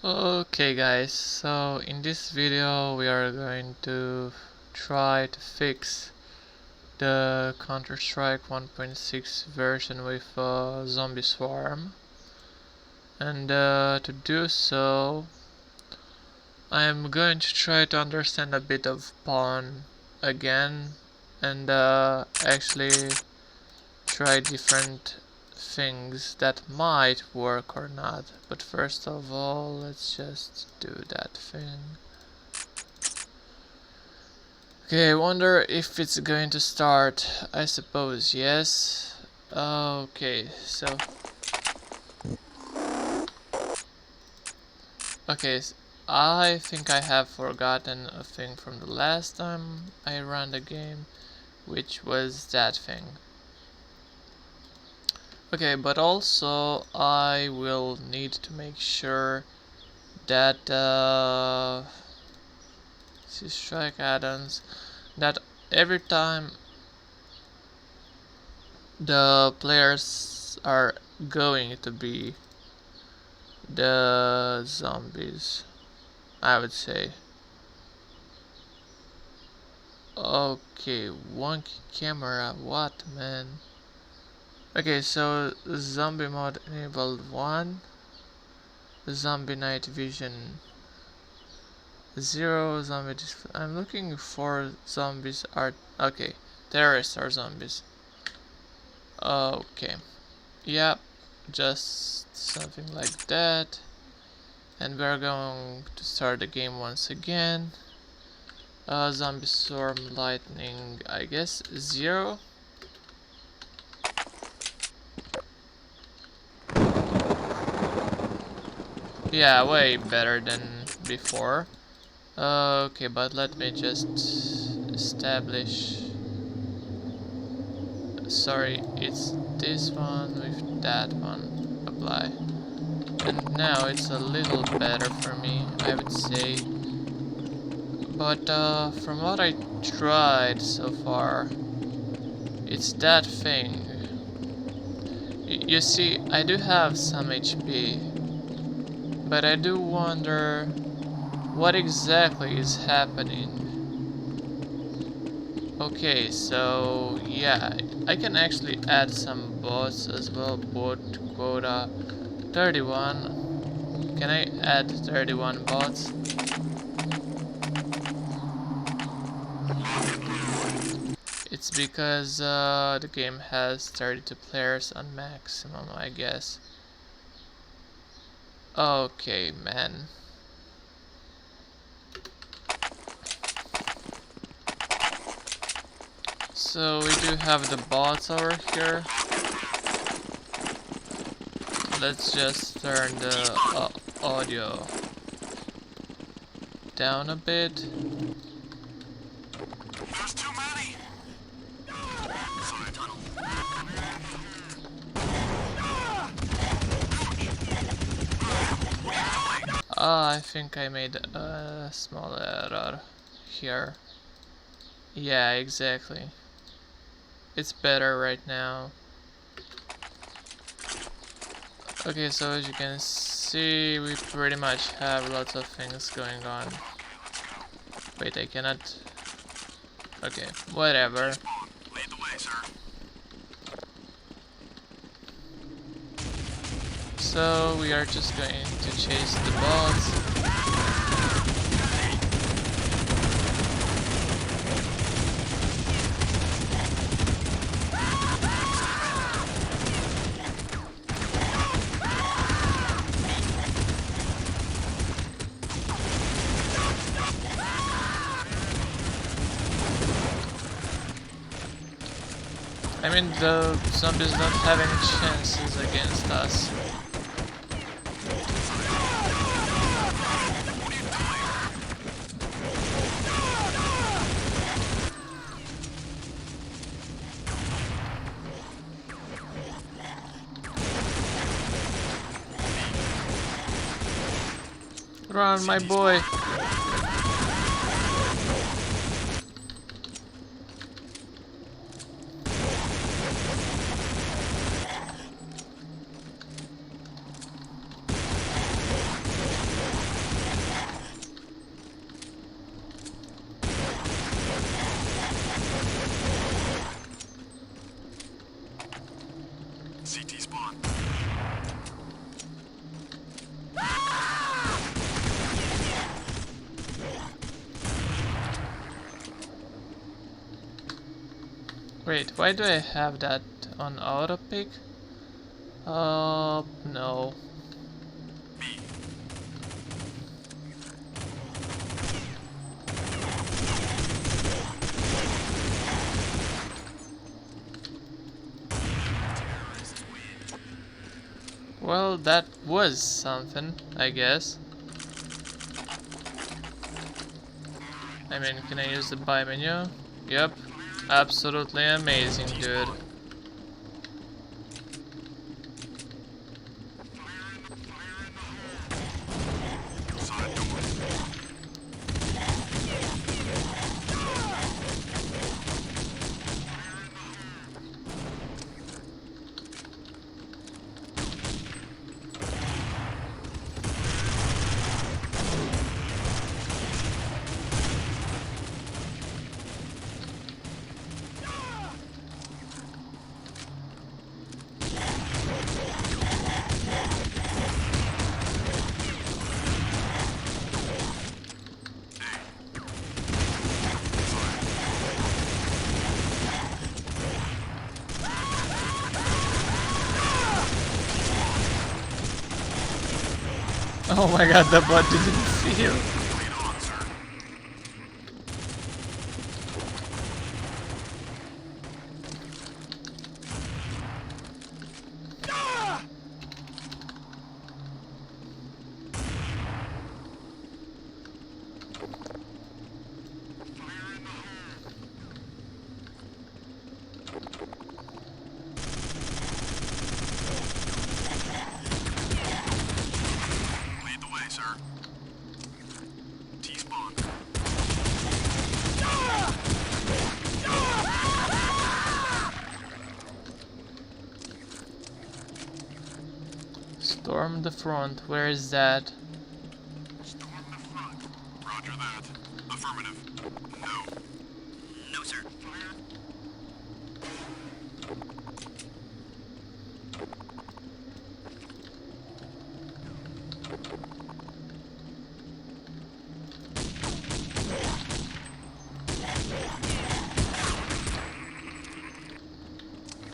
Okay guys, so in this video we are going to try to fix the Counter-Strike 1.6 version with Zombie Swarm, and to do so I am going to try to understand a bit of Pawn again and actually try different things that might work or not. But first of all, let's just do that thing. Okay, I wonder if it's going to start. I suppose yes. Okay, so I think I have forgotten a thing from the last time I ran the game, which was that thing. Okay, but also I will need to make sure that strike add-ons, that every time the players are going to be the zombies, I would say. Okay, wonky camera, what man? Okay, so zombie mode enabled 1, zombie night vision 0, zombie display. I'm looking for zombies are okay. Terrorists are zombies. Okay. Yep, just something like that. And we're going to start the game once again. Zombie swarm lightning, I guess 0. Yeah, way better than before. Okay, but let me just establish. Sorry, it's this one with that one. Apply. And now it's a little better for me, I would say. But from what I tried so far, it's that thing. You see, I do have some HP, but I do wonder what exactly is happening. Okay, so yeah, I can actually add some bots as well. Bot quota 31. Can I add 31 bots? It's because the game has 32 players on maximum, I guess. Okay, man. So we do have the bots over here. Let's just turn the audio down a bit. There's too many. I think I made a small error here. Yeah, exactly. It's better right now. Okay, so as you can see, we pretty much have lots of things going on. Wait, I cannot... Okay, whatever. Lead the way, sir. So we are just going to chase the bots. I mean, the zombies don't have any chances against us. Run, my boy! Wait, why do I have that on auto pick? No. Well, that was something, I guess. I mean, can I use the buy menu? Yep. Absolutely amazing, dude. Oh my god, the bot didn't feel. Lead the way, sir. T-spawn. Storm the front, where is that? Storm the front. Roger that. Affirmative. No. No, sir.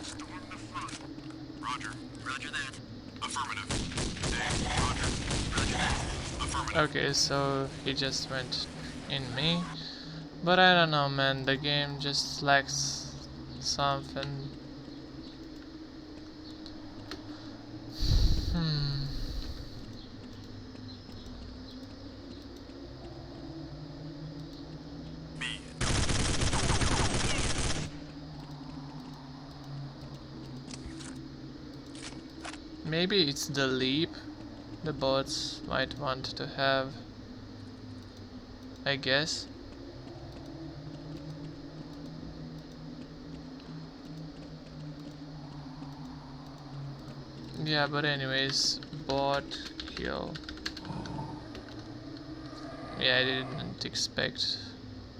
Storm the front. Roger. Roger that. Affirmative. Dave, roger. Roger that. Affirmative. Okay, so he just went in me. But I don't know, man, the game just lacks something. B. Maybe it's the leap the bots might want to have, I guess. Yeah, but anyways, bot kill. Yeah, I didn't expect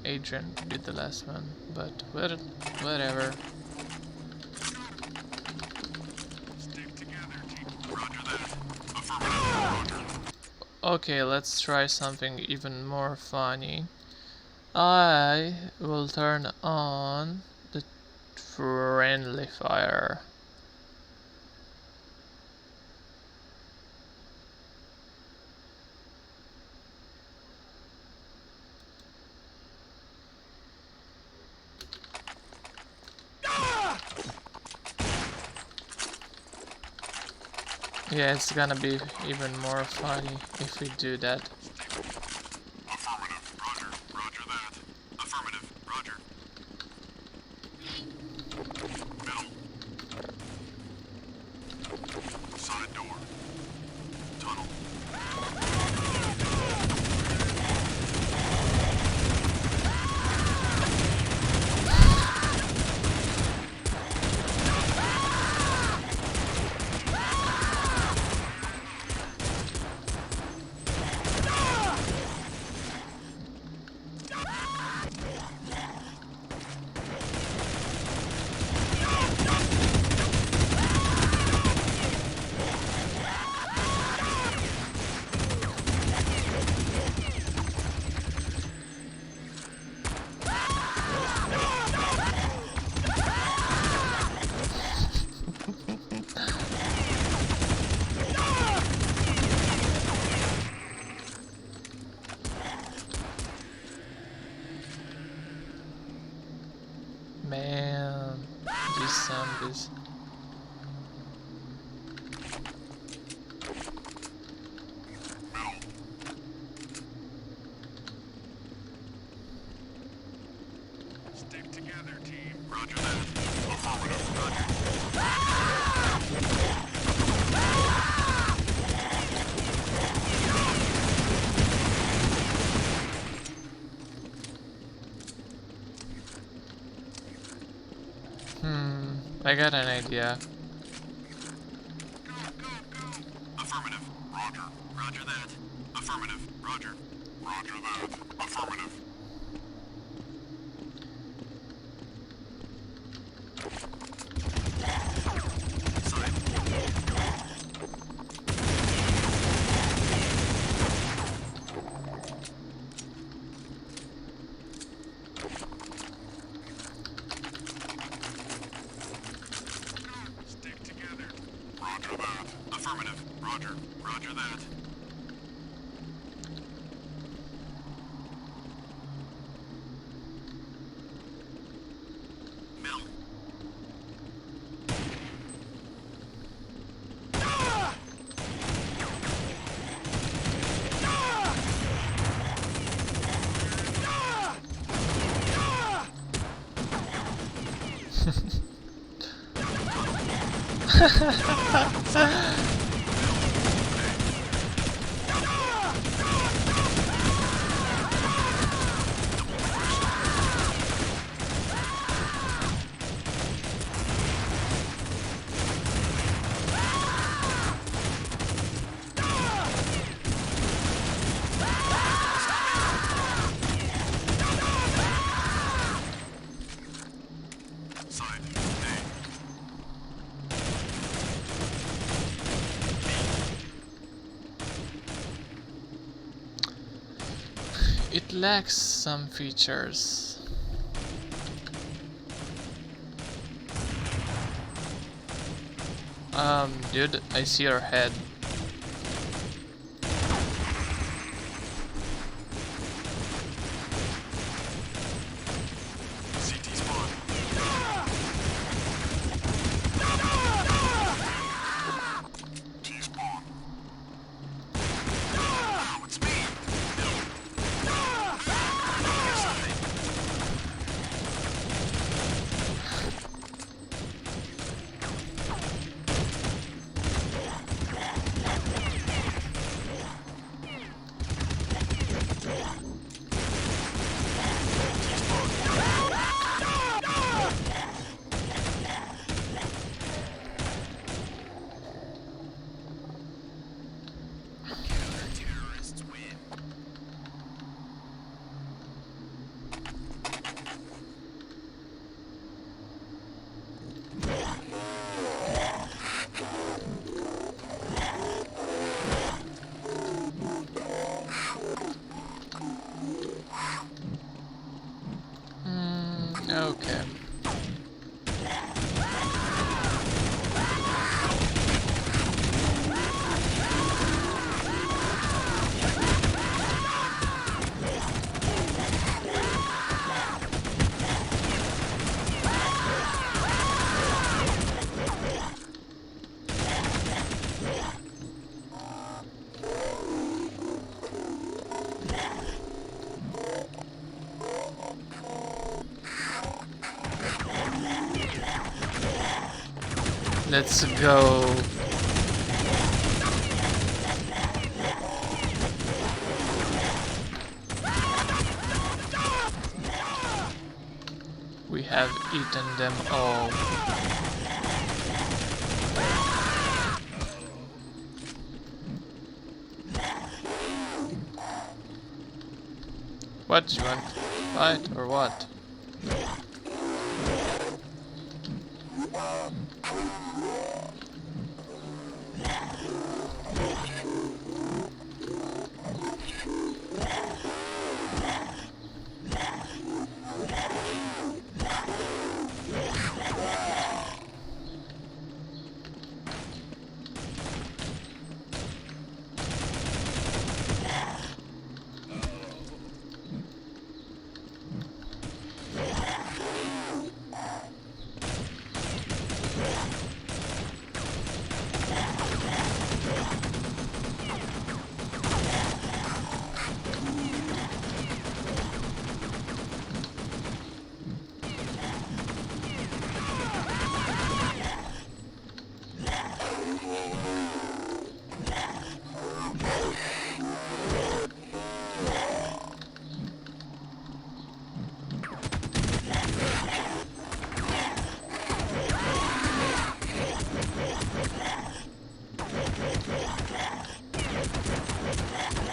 Adrian to be the last one, but whatever. Stick together, team. Roger that. Affirmative. Roger. Okay, let's try something even more funny. I will turn on the friendly fire. Yeah, it's gonna be even more funny if we do that. Affirmative. Roger. Roger that. Affirmative. Roger. Middle. Side door. Tunnel. man, these zombies. Stick together, team. Roger that. Affirmative. Roger. I got an idea. Go, go, go. Affirmative. Roger. Roger that. Affirmative. Roger. Roger that. Affirmative. Stick together. Roger that. Affirmative. Roger. Roger that. Mel. Side. A. It lacks some features. Dude, I see your head. CT spawn. T-spawn. Now it's me. Terrorists win. Okay. Let's go. We have eaten them all. What, you want to fight or what?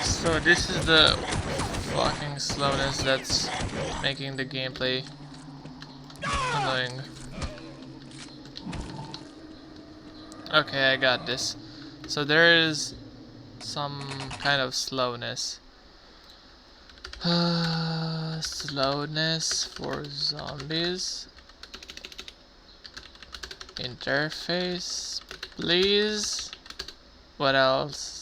So this is the fucking slowness that's making the gameplay annoying. Okay, I got this. So there is some kind of slowness. Slowness for zombies. Interface, please. What else?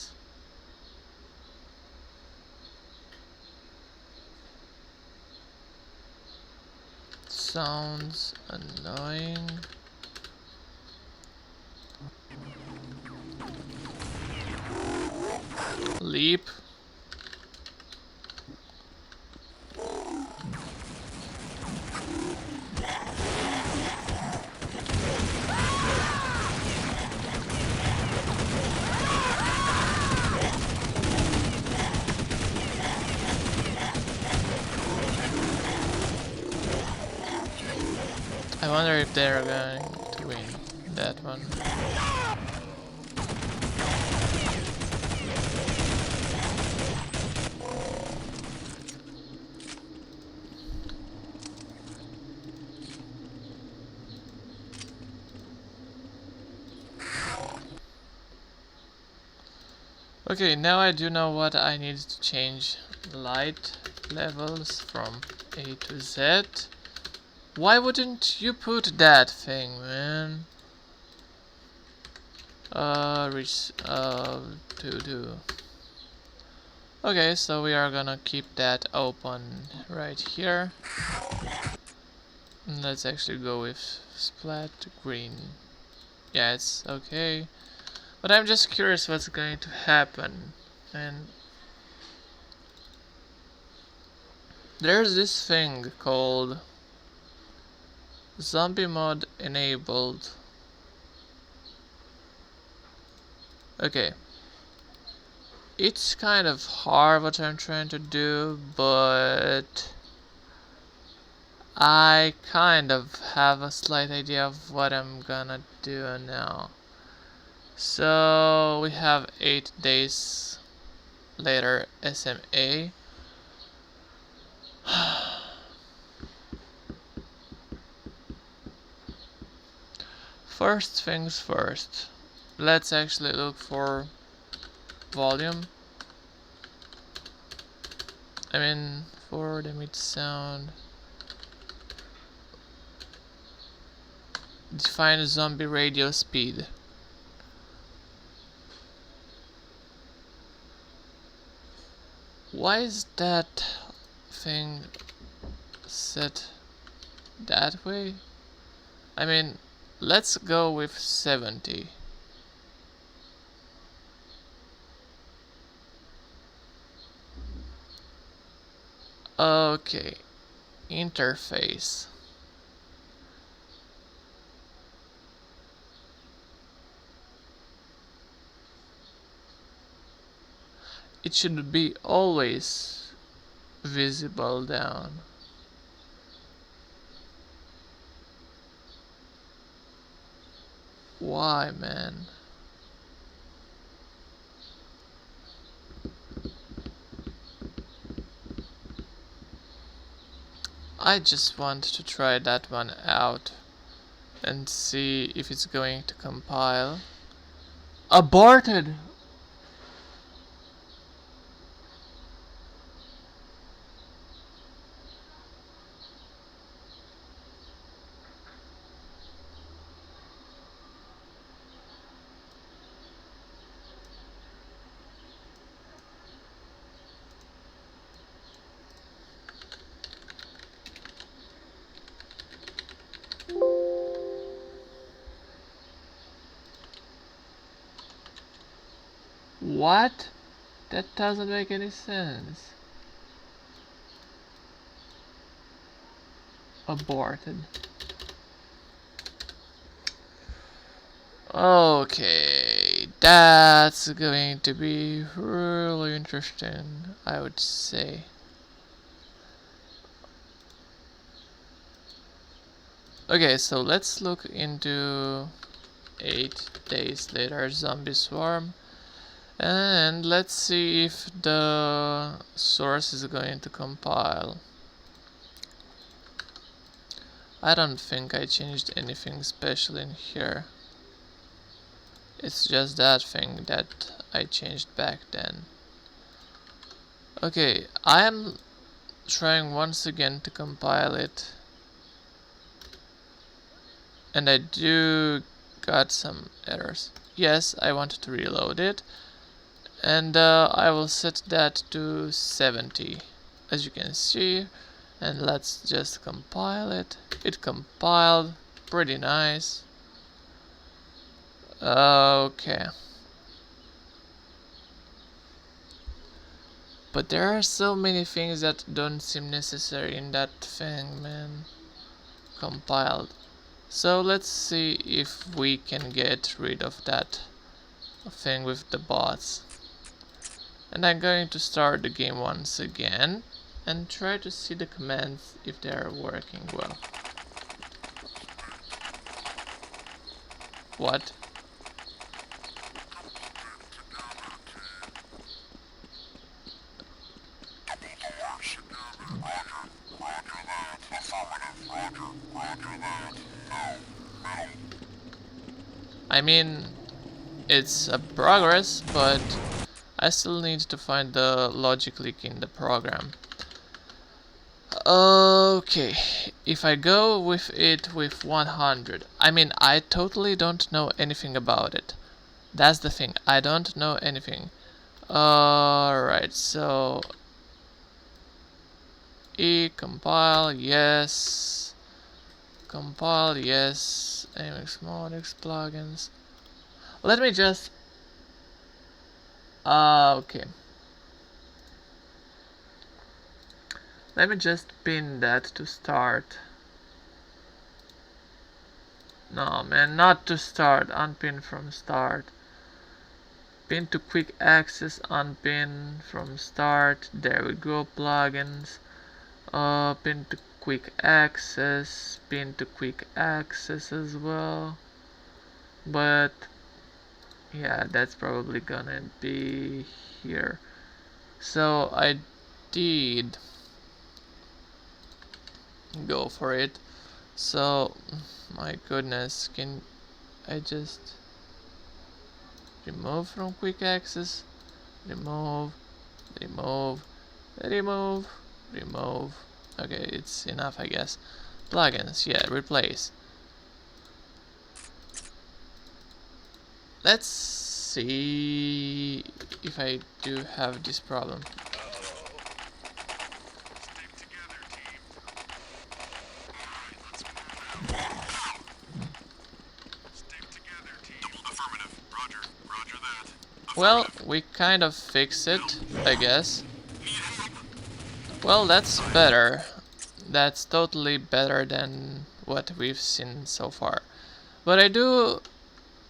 Sounds annoying. Leap. I wonder if they're going to win that one. Okay, now I do know what I need to change light levels from A to Z. Why wouldn't you put that thing, man? Reach, to. Okay, so we are gonna keep that open right here. And let's actually go with splat green. Yeah, it's okay. But I'm just curious what's going to happen. And there's this thing called zombie mod enabled. Okay. It's kind of hard what I'm trying to do, but I kind of have a slight idea of what I'm gonna do now. So we have 8 days later SMA. First things first, let's actually look for volume. I mean, for the mid sound. Define zombie radio speed. Why is that thing set that way? I mean, let's go with 70. Okay, interface. It should be always visible down. Why, man? I just want to try that one out and see if it's going to compile. Aborted! What? That doesn't make any sense. Aborted. Okay, that's going to be really interesting, I would say. Okay, so let's look into 8 days later zombie swarm. And let's see if the source is going to compile. I don't think I changed anything special in here. It's just that thing that I changed back then. Okay, I am trying once again to compile it. And I do got some errors. Yes, I wanted to reload it. And I will set that to 70, as you can see. And let's just compile it. It compiled, pretty nice. Okay. But there are so many things that don't seem necessary in that thing, man. Compiled. So let's see if we can get rid of that thing with the bots. And I'm going to start the game once again and try to see the commands if they are working well. What? I mean, it's a progress, but I still need to find the logic leak in the program. Okay, if I go with it with 100, I mean, I totally don't know anything about it. That's the thing, I don't know anything. Alright, so compile, yes. Compile, yes. AMX Modix plugins. Let me just okay. Let me just pin that to start. No, man, not to start. Unpin from start. Pin to quick access. Unpin from start. There we go. Plugins. Pin to quick access. Pin to quick access as well. But yeah, that's probably gonna be here. So I did go for it. So my goodness, can I just remove from quick access? Remove, remove, remove, remove. Okay, it's enough, I guess. Plugins, yeah, replace. Let's see if I do have this problem. Well, we kind of fixed it, I guess. Well, that's better. That's totally better than what we've seen so far. But I do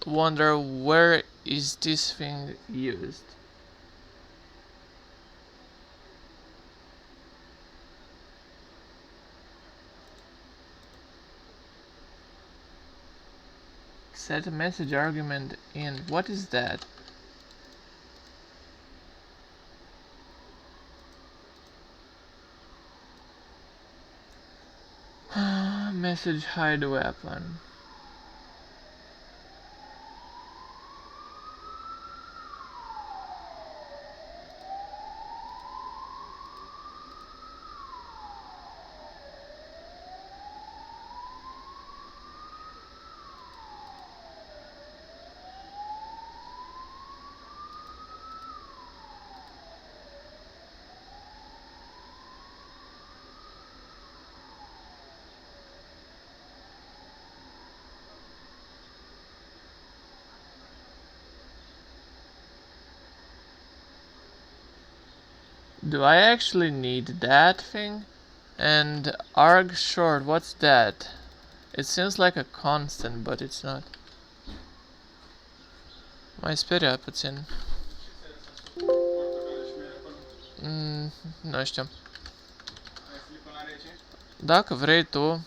wonder, where is this thing used? Set a message argument in. What is that? Message hide weapon. Do I actually need that thing? And arg short, what's that? It seems like a constant, but it's not. Mai speria puțin. Nu știu. Dacă vrei tu,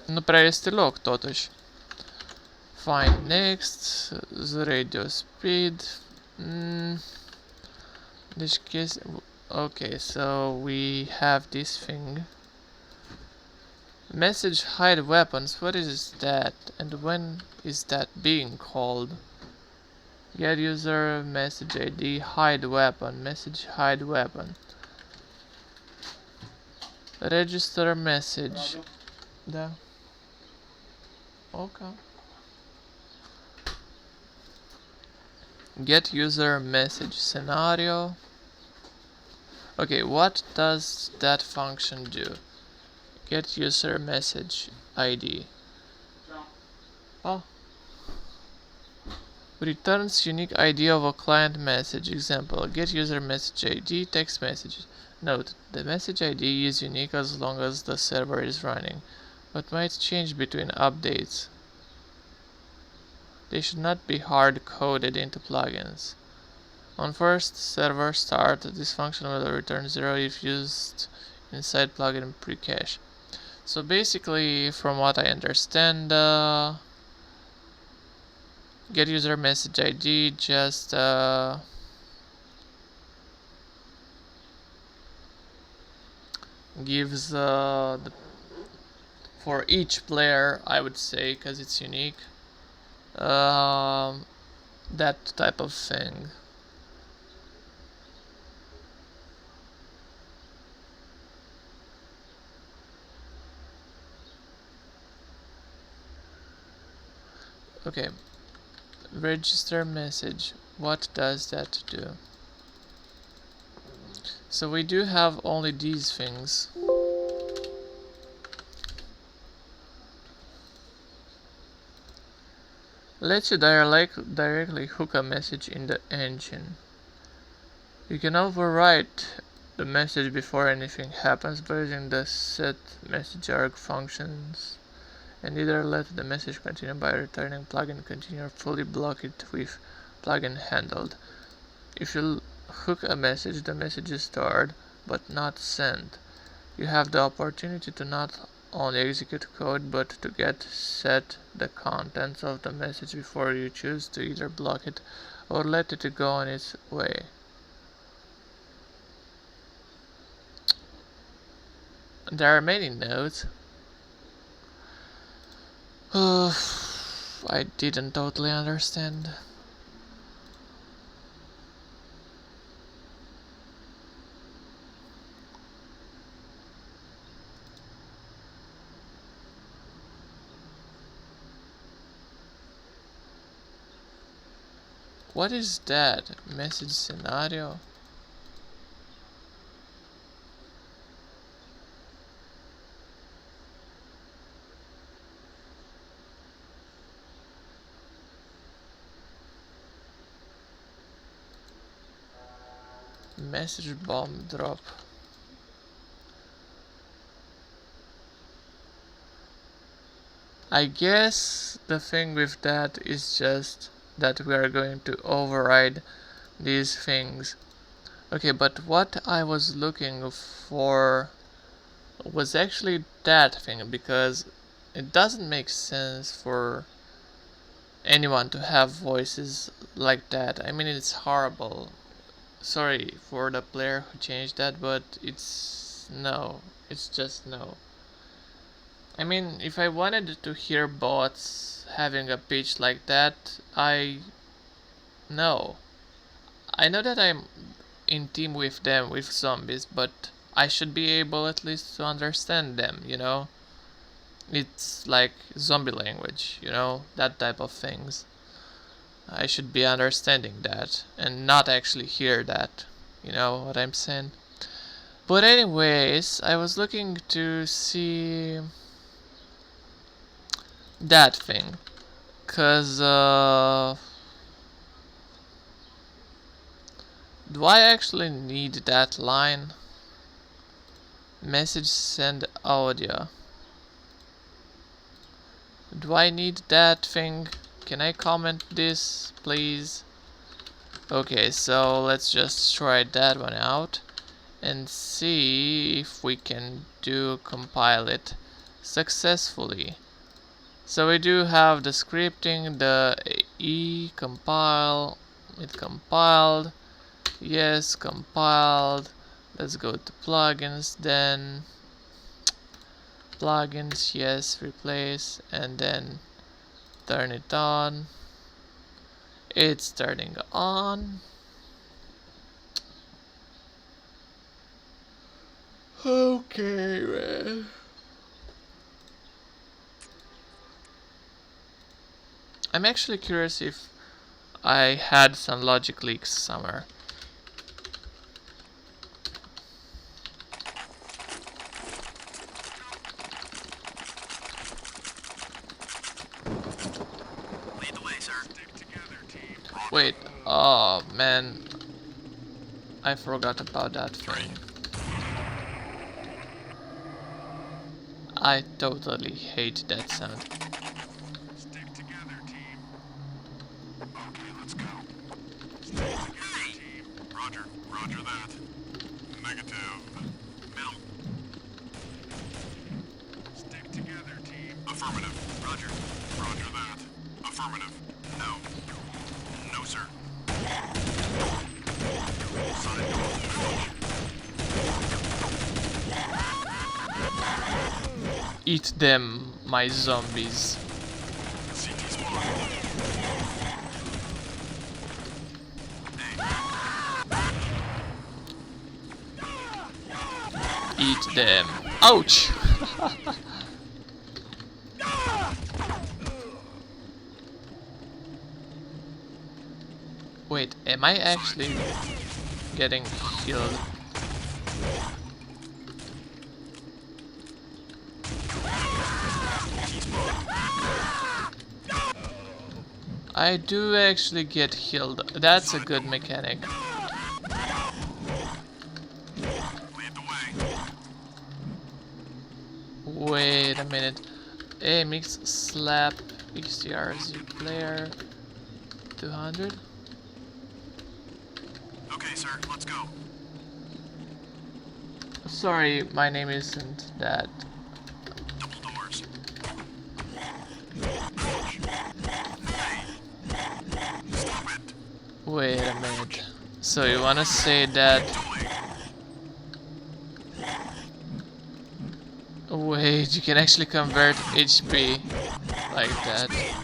nu prea este loc totuși. Fine, next, the radio speed. this case, okay, so we have this thing. Message hide weapons, what is that? And when is that being called? Get user message ID hide weapon, message hide weapon. Register message. Да. Okay. Get user message scenario. Okay, what does that function do? Get user message ID. Oh. Returns unique ID of a client message. Example, get user message ID text messages. Note, the message ID is unique as long as the server is running, but might change between updates. They should not be hard-coded into plugins. On first server start, this function will return 0 if used inside plugin pre-cache. So basically, from what I understand, get user message ID just gives for each player, I would say, because it's unique, that type of thing. Okay, register message, what does that do? So we do have only these things. Lets you directly hook a message in the engine. You can overwrite the message before anything happens by using the set message arg functions, and either let the message continue by returning plugin continue or fully block it with plugin handled. If you hook a message, the message is stored but not sent. You have the opportunity to not only execute code but to get set the contents of the message before you choose to either block it or let it go on its way. There are many nodes. I didn't totally understand. What is that? Message scenario? Message bomb drop. I guess the thing with that is just that we are going to override these things. Okay, but what I was looking for was actually that thing, because it doesn't make sense for anyone to have voices like that. I mean, it's horrible. Sorry for the player who changed that, but it's no. It's just no. I mean, if I wanted to hear bots having a pitch like that, no. I know that I'm in team with them, with zombies, but I should be able at least to understand them, you know? It's like zombie language, you know? That type of things. I should be understanding that and not actually hear that, you know what I'm saying? But anyways, I was looking to see that thing, cause do I actually need that line? Message send audio. Do I need that thing? Can I comment this, please? Okay, so let's just try that one out and see if we can compile it successfully. So we do have the scripting, the compile, it compiled, Yes, compiled. Let's go to plugins, then plugins, yes, replace, and then turn it on. It's turning on. Okay, man. I'm actually curious if I had some logic leaks somewhere. Lead the way, sir. Stick together, team. Wait, oh man, I forgot about that thing. I totally hate that sound. Stick together, team. Okay, let's go. Stick together, team. Roger. Roger that. Negative. Middle. Stick together, team. Affirmative. Roger. Roger that. Affirmative. No. No, sir. Sonic door. Eat them, my zombies. CT spawn. Eat them. Ouch! Wait, am I actually getting healed? I do actually get healed. That's a good mechanic. Lead the way. Wait a minute. A mix slap XTRZ player 200. Okay, sir. Let's go. Sorry, my name isn't that. Double doors. Stop it. Wait a minute. So you wanna say that? Wait, you can actually convert HP like that. Hey.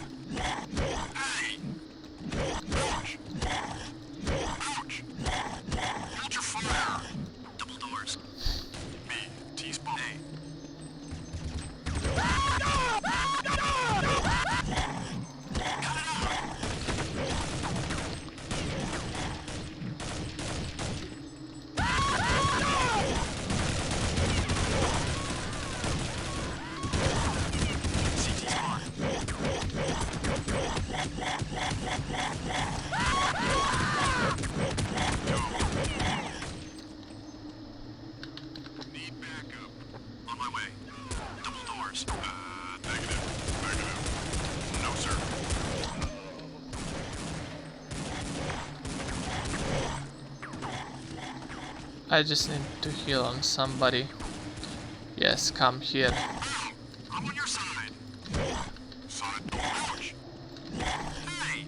Ouch. Ouch. Hold your fire. Double doors. B. T spawn. A. CT spawn. Need backup. On my way. Double doors. Negative. Negative. No, sir. I just need to heal on somebody. Yes, come here. I'm on your side. Sonic door. Ouch. Hey.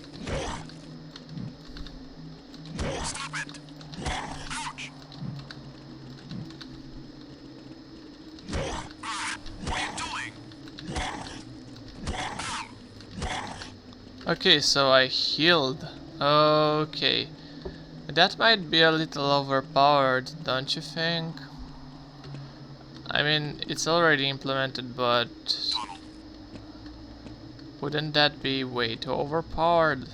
Stop it. Ouch. What are you doing? Okay, so I healed. Okay. That might be a little overpowered, don't you think? I mean, it's already implemented, but Tunnel. wouldn't that be way too overpowered?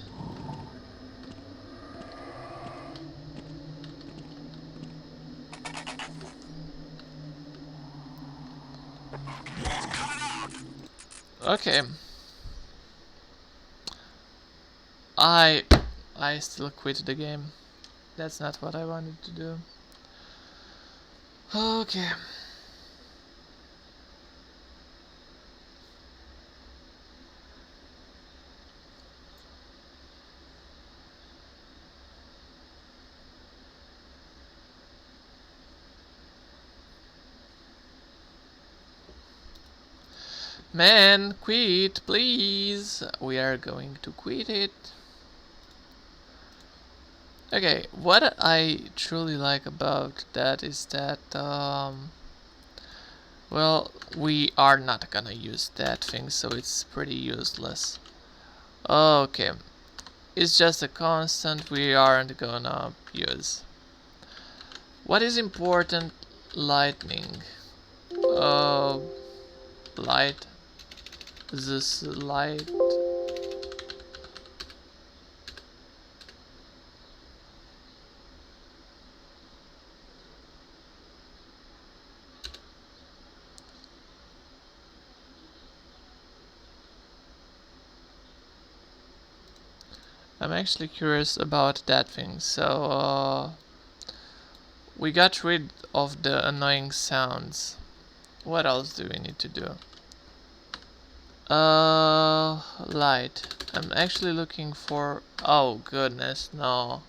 Let's cut it out. Okay. I still quit the game. That's not what I wanted to do. Okay. Man, quit, please. We are going to quit it. Okay, what I truly like about that is that, well, we are not gonna use that thing, so it's pretty useless. Okay, it's just a constant we aren't gonna use. What is important? Lightning. Uh, light. This light. I'm actually curious about that thing. So, we got rid of the annoying sounds. What else do we need to do? Light. I'm actually looking for... Oh, goodness, no.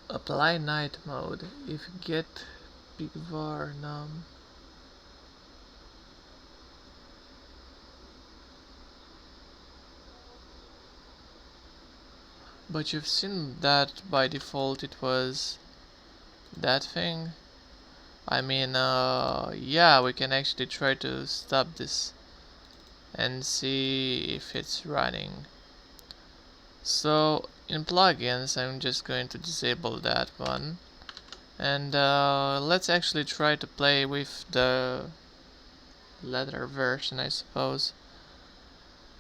Apply night mode. If get big var num. But you've seen that by default it was that thing. I mean, yeah, we can actually try to stop this and see if it's running. So in plugins, I'm just going to disable that one. And let's actually try to play with the latter version, I suppose.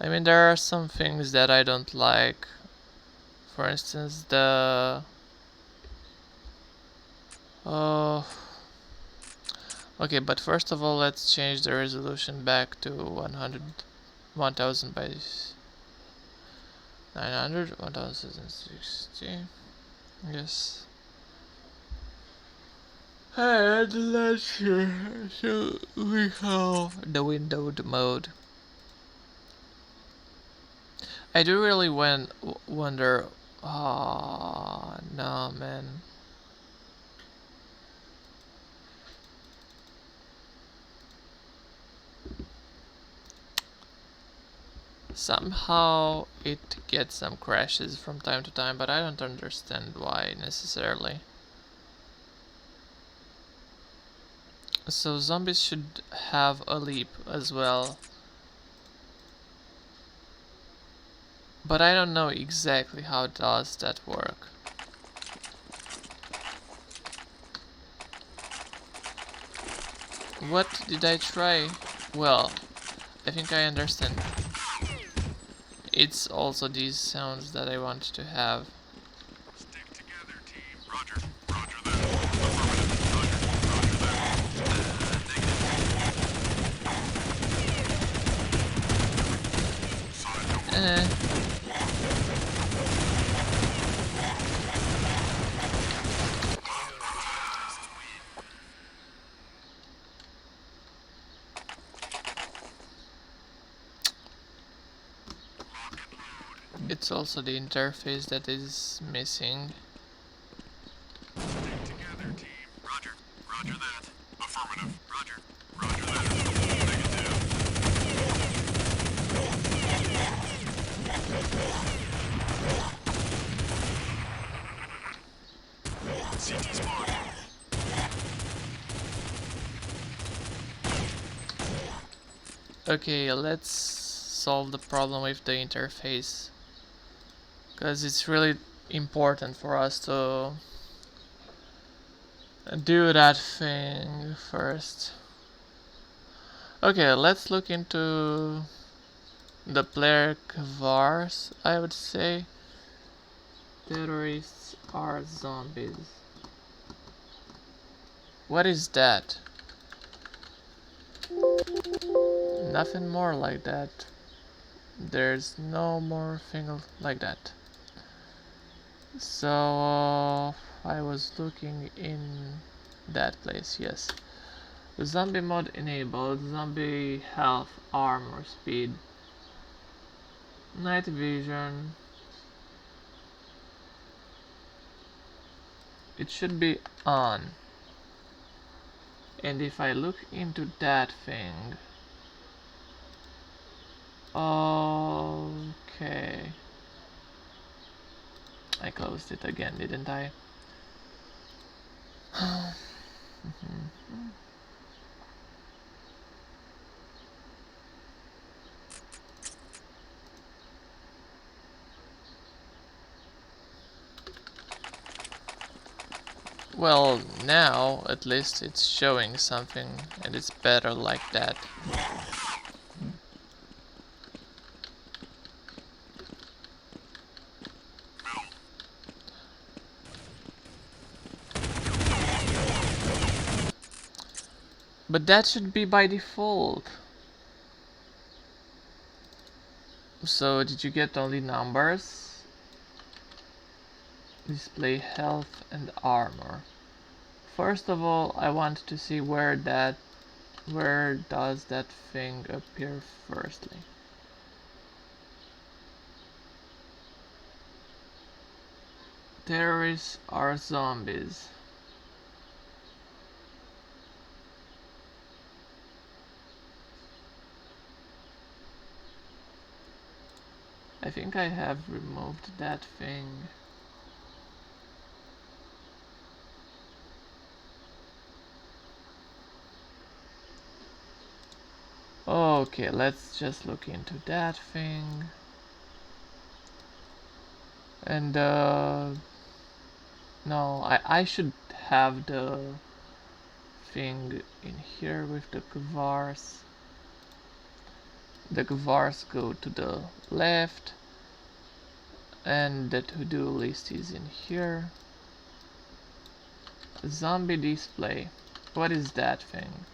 I mean, there are some things that I don't like. For instance, the... Oh... Okay, but first of all, let's change the resolution back to 1000 by 900, 1060. Yes. And let's so we have the windowed mode. I do really wonder. Oh no, man. Somehow it gets some crashes from time to time, but I don't understand why necessarily. So zombies should have a leap as well. But I don't know exactly how does that work. What did I try? Well, I think I understand. It's also these sounds that I want to have. Stick together, team. Roger. Roger that. Affirmative. Roger. Roger that. Negative. Solid. It's also the interface that is missing. Stick together, team. Roger. Roger that. Affirmative. Roger. Roger that. Negative. CT spawn. Okay, let's solve the problem with the interface. Because it's really important for us to do that thing first. Okay, let's look into the player vars, I would say. Terrorists are zombies. What is that? Nothing more like that. There's no more thing like that. So I was looking in that place, yes. Zombie mode enabled. Zombie health, armor, speed, night vision. It should be on. And if I look into that thing, okay, I closed it again, didn't I? Well, now at least it's showing something, and it's better like that. But that should be by default. So did you get only numbers? Display health and armor. First of all, I want to see where does that thing appear firstly. Terrorists are zombies. I think I have removed that thing. Okay, let's just look into that thing. And no, I should have the thing in here with the Gvars. The Gvars go to the left, and the to-do list is in here. Zombie display. What is that thing?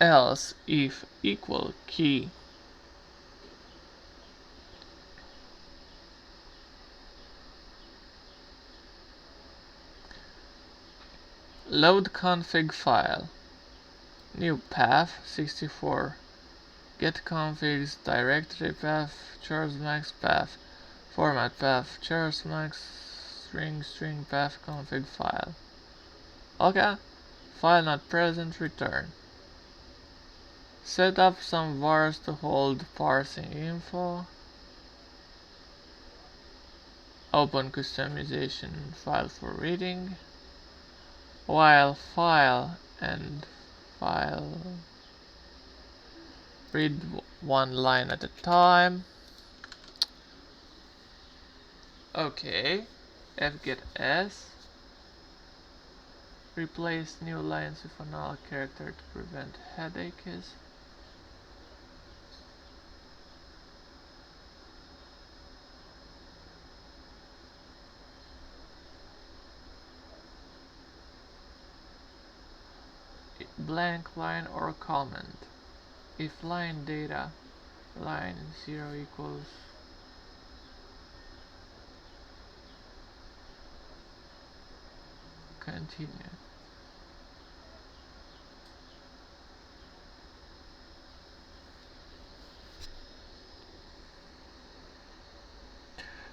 Else if equal key. Load config file. New path 64. Get configs, directory path, Charles Max path, format path, Charles Max string path config file. Okay, file not present, return. Set up some vars to hold parsing info. Open customization file for reading. While file and file read one line at a time. Okay, fget s. Replace new lines with a null character to prevent headaches. Blank line or comment. If line data line 0 equals continue.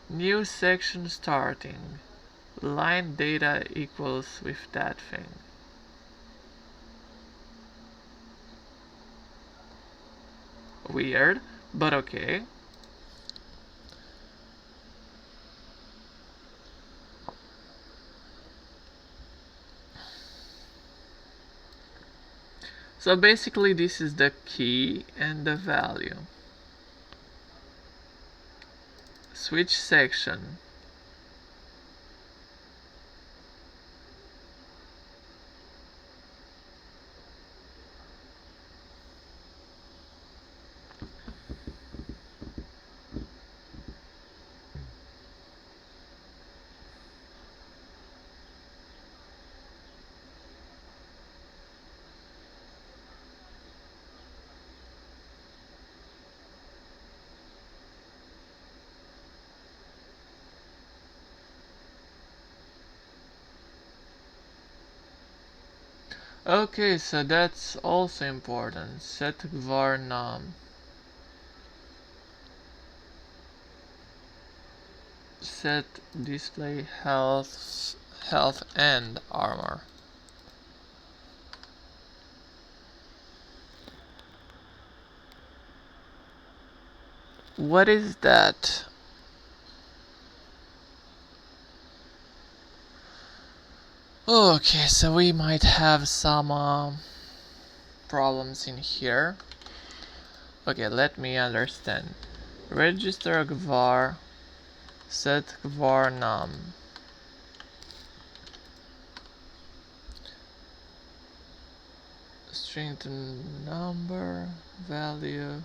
New section starting. Line data equals with that thing. Weird, but okay. So basically this is the key and the value. Switch section. Okay, so that's also important. Set var num. Set display health and armor. What is that? Okay, so we might have some problems in here. Okay, let me understand. Register var, set var num. String to number, value.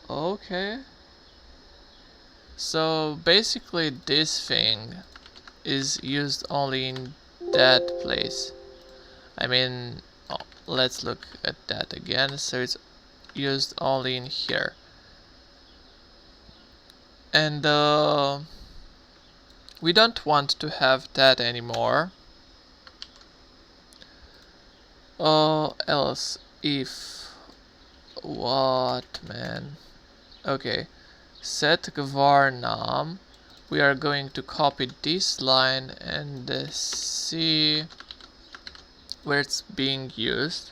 Okay. So basically this thing is used only in that place. I mean, let's look at that again. So it's used only in here. And we don't want to have that anymore. Else if what, man? Okay, set var num. We are going to copy this line and see where it's being used.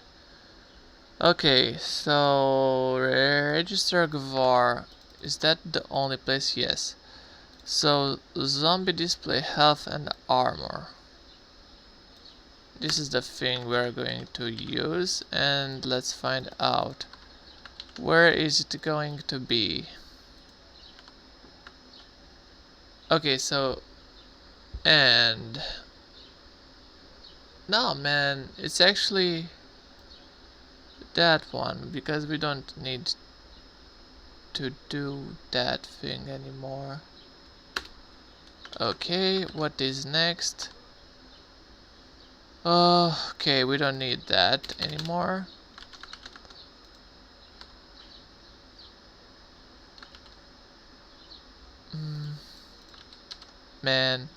Okay, so register var, is that the only place? Yes. So zombie display health and armor. This is the thing we're going to use, and let's find out where is it going to be. Okay, so and no, man, it's actually that one, because we don't need to do that thing anymore. Okay, what is next? Okay, we don't need that anymore. Man.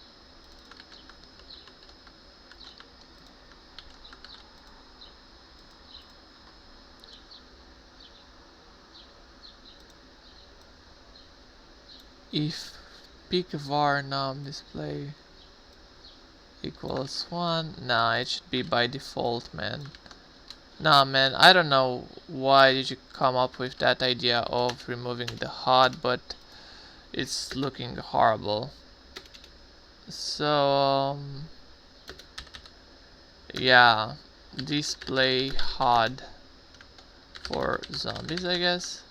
If pick var num display equals 1, nah, it should be by default, man. Nah, man, I don't know why did you come up with that idea of removing the HUD, but it's looking horrible. So, yeah, display HUD for zombies, I guess.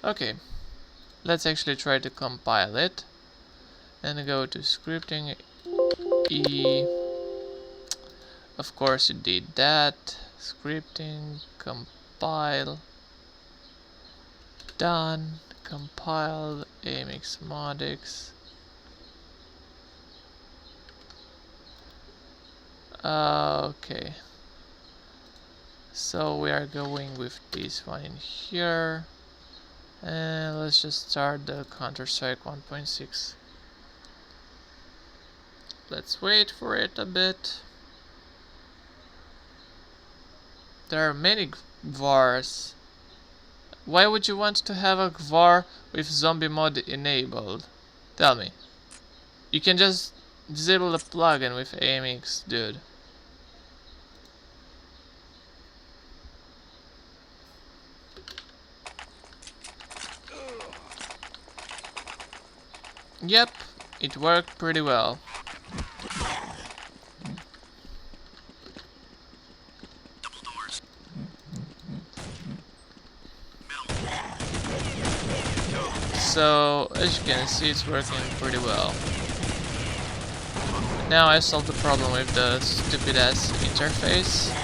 Okay, let's actually try to compile it and go to scripting E. Of course you did that. Scripting, compile, done, compiled, amxmodx. Okay, so we are going with this one in here. And let's just start the Counter-Strike 1.6. Let's wait for it a bit. There are many VARs. Why would you want to have a VAR with zombie mod enabled? Tell me. You can just disable the plugin with AMX, dude. Yep, it worked pretty well. So, as you can see, it's working pretty well. Now I solved the problem with the stupid ass interface.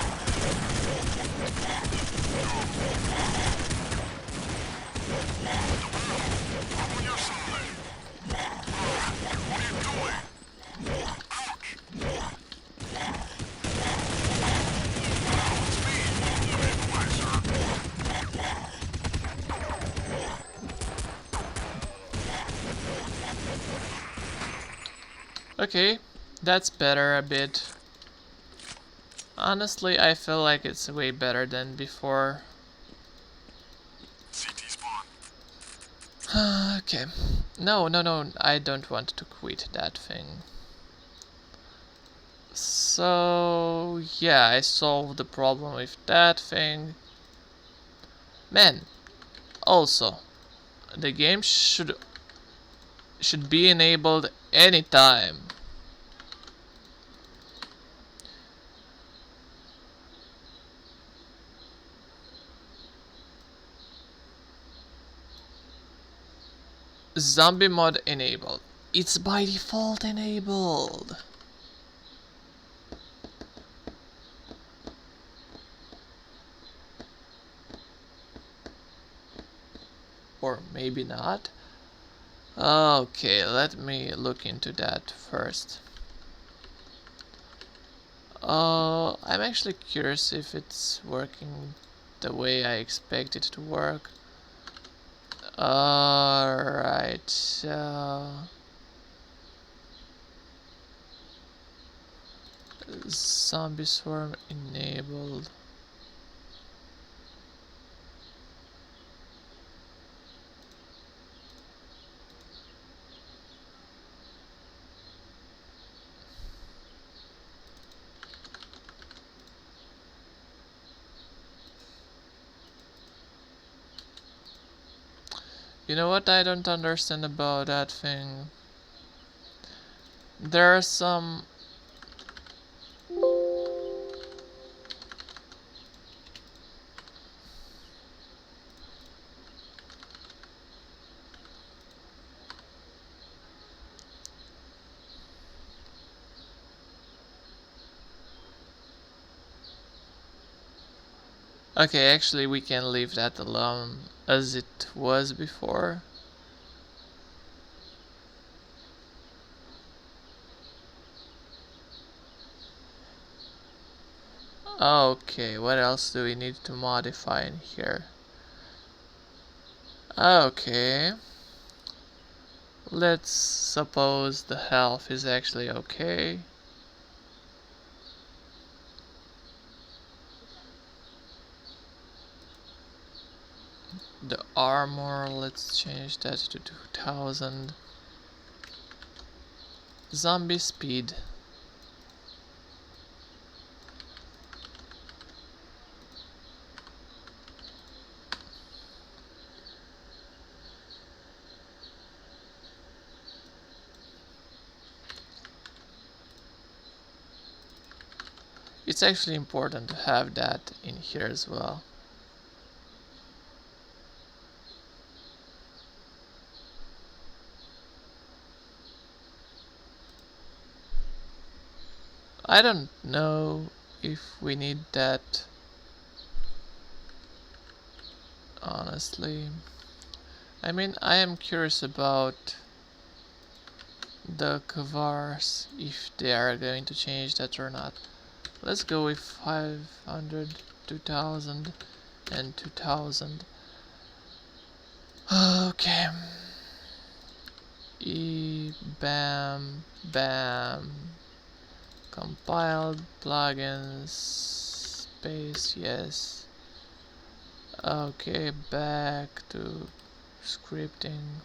Okay, that's better a bit. Honestly, I feel like it's way better than before. CT spawn. Okay. No, I don't want to quit that thing. So, yeah, I solved the problem with that thing. Man, also, the game should be enabled anytime. Zombie mod enabled. It's by default enabled. Or maybe not. Okay, let me look into that first. I'm actually curious if it's working the way I expect it to work. Alright, zombie swarm enabled. You know what I don't understand about that thing? There are some... Okay, actually we can leave that alone as it was before. Okay, what else do we need to modify in here? Okay. Let's suppose the health is actually okay. The armor, let's change that to 2000. Zombie speed. It's actually important to have that in here as well. I don't know if we need that, honestly. I mean, I am curious about the Kavars, if they are going to change that or not. Let's go with 500, 2000, and 2000. Okay. Bam, bam. Compiled plugins, space, yes. Okay, back to scripting.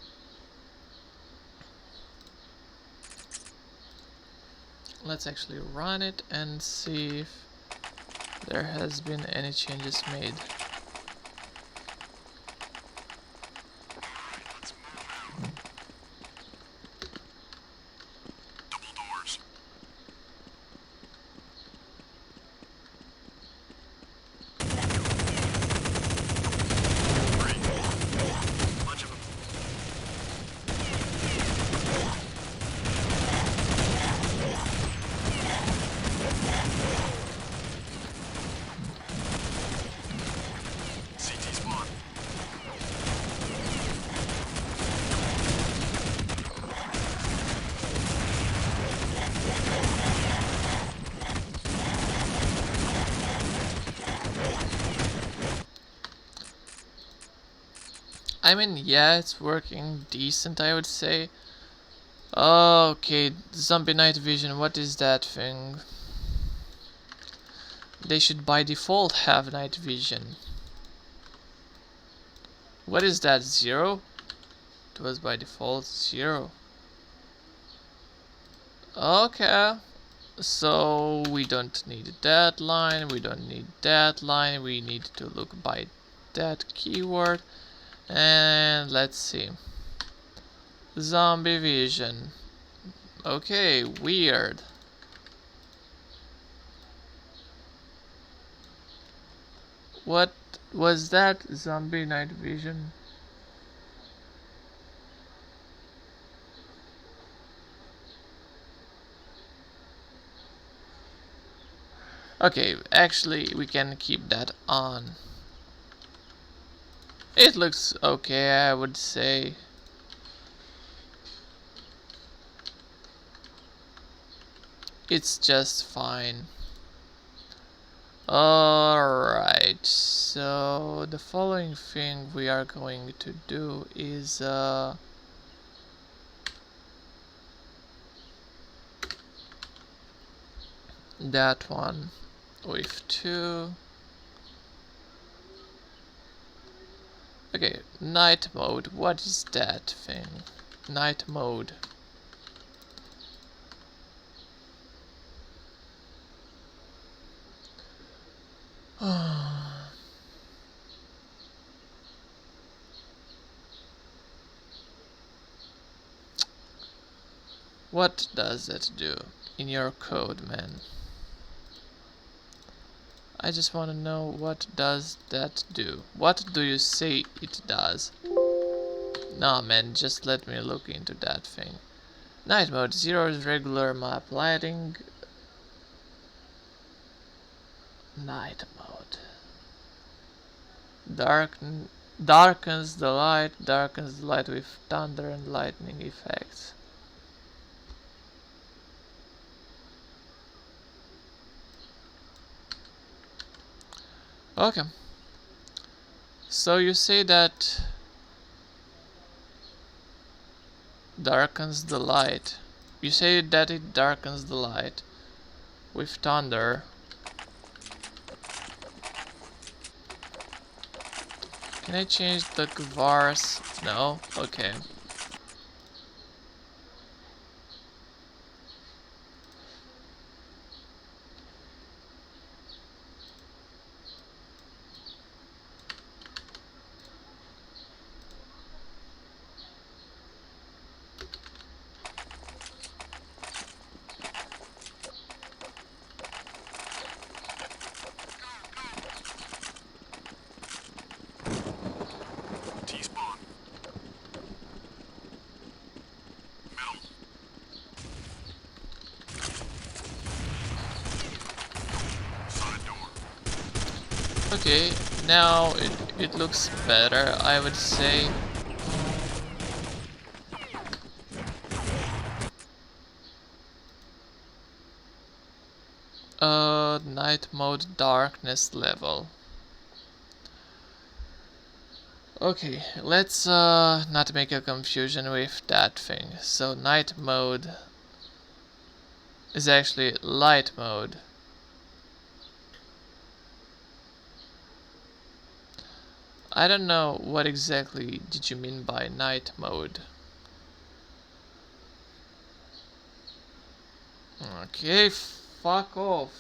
Let's actually run it and see if there has been any changes made. Double doors. Bunch of them. CT spawn. I mean, yeah, it's working decent, I would say. Okay, zombie night vision, what is that thing? They should by default have night vision. What is that, 0? It was by default 0. Okay, so we don't need that line, we don't need that line, we need to look by that keyword. And let's see. Zombie vision. Okay, weird. What was that, zombie night vision? Okay, actually we can keep that on. It looks okay, I would say. It's just fine. Alright, so the following thing we are going to do is that one with 2. Okay, night mode, what is that thing? Night mode. What does that do in your code, man? I just want to know, what does that do? What do you say it does? Nah, man, just let me look into that thing. Night mode, 0 is regular map lighting. Night mode. Darkens the light with thunder and lightning effects. Okay. So you say that darkens the light. You say that it darkens the light with thunder. Can I change the vars? No? Okay. T-spawn. Middle. Side door. Okay, now it looks better, I would say. Night mode darkness level. Okay, let's not make a confusion with that thing. So night mode is actually light mode. I don't know what exactly did you mean by night mode. Okay, fuck off.